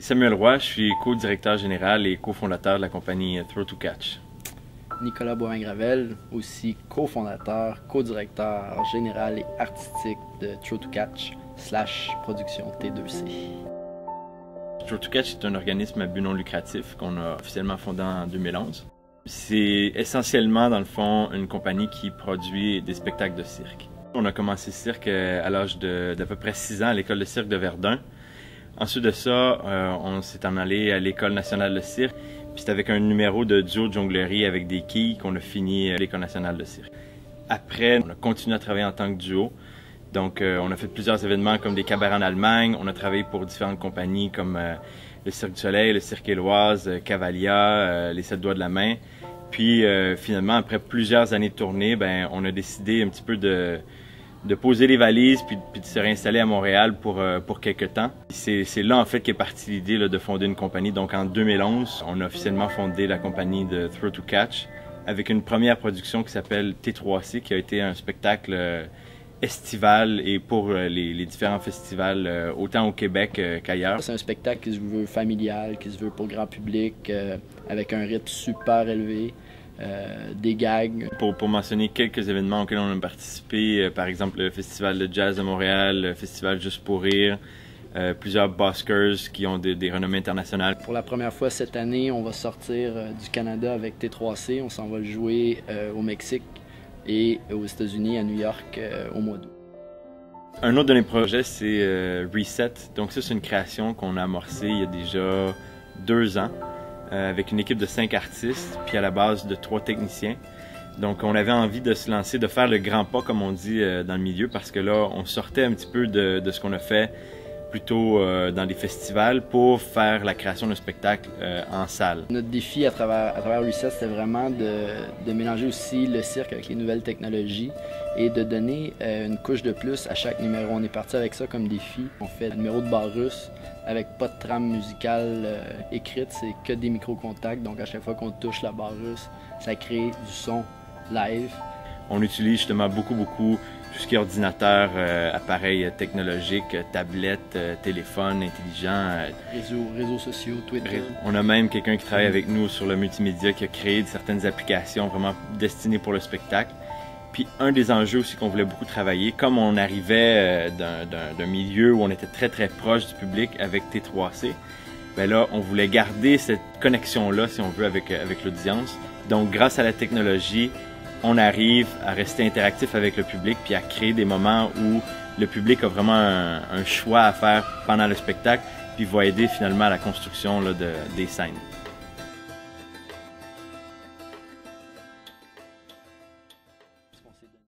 Samuel Roy, je suis co-directeur général et cofondateur de la compagnie Throw to Catch. Nicolas Boivin-Gravel, aussi cofondateur, co-directeur général et artistique de Throw to Catch / production T2C. Throw to Catch est un organisme à but non lucratif qu'on a officiellement fondé en 2011. C'est essentiellement, dans le fond, une compagnie qui produit des spectacles de cirque. On a commencé le cirque à l'âge d'à peu près 6 ans à l'école de cirque de Verdun. Ensuite de ça, on s'est en allé à l'École nationale de cirque. Puis c'est avec un numéro de duo de jonglerie avec des quilles qu'on a fini à l'École nationale de cirque. Après, on a continué à travailler en tant que duo. Donc, on a fait plusieurs événements comme des cabarets en Allemagne. On a travaillé pour différentes compagnies comme le Cirque du Soleil, le Cirque Éloise, Cavalia, les 7 doigts de la main. Puis, finalement, après plusieurs années de tournée, on a décidé un petit peu de poser les valises puis de se réinstaller à Montréal pour quelques temps. C'est là en fait qu'est partie l'idée de fonder une compagnie. Donc en 2011, on a officiellement fondé la compagnie de Throw to Catch avec une première production qui s'appelle T3C qui a été un spectacle estival et pour les différents festivals autant au Québec qu'ailleurs. C'est un spectacle qui se veut familial, qui se veut pour grand public, avec un rythme super élevé. Des gags. Pour mentionner quelques événements auxquels on a participé, par exemple le Festival de jazz de Montréal, le Festival Juste pour rire, plusieurs buskers qui ont des renommées internationales. Pour la première fois cette année, on va sortir du Canada avec T3C. On s'en va le jouer au Mexique et aux États-Unis, à New York, au mois d'août. Un autre de mes projets, c'est Reset. Donc ça, c'est une création qu'on a amorcée il y a déjà 2 ans. Avec une équipe de 5 artistes, puis à la base de 3 techniciens. Donc on avait envie de se lancer, de faire le grand pas, comme on dit dans le milieu, parce que là, on sortait un petit peu de ce qu'on a fait plutôt dans des festivals pour faire la création d'un spectacle en salle. Notre défi à travers Reset, c'était vraiment de mélanger aussi le cirque avec les nouvelles technologies et de donner une couche de plus à chaque numéro. On est parti avec ça comme défi. On fait un numéro de bar russe avec pas de trame musicale écrite, c'est que des micro-contacts. Donc à chaque fois qu'on touche la barre russe, ça crée du son live. On utilise justement beaucoup tout ce qui est ordinateur, appareils technologiques, tablettes, téléphones intelligents. Réseaux sociaux, Twitter. On a même quelqu'un qui travaille avec nous sur le multimédia qui a créé certaines applications vraiment destinées pour le spectacle. Puis un des enjeux aussi qu'on voulait beaucoup travailler, comme on arrivait d'un milieu où on était très proche du public avec T3C, là on voulait garder cette connexion-là, si on veut, avec l'audience. Donc grâce à la technologie, on arrive à rester interactif avec le public puis à créer des moments où le public a vraiment un choix à faire pendant le spectacle puis va aider finalement à la construction des scènes.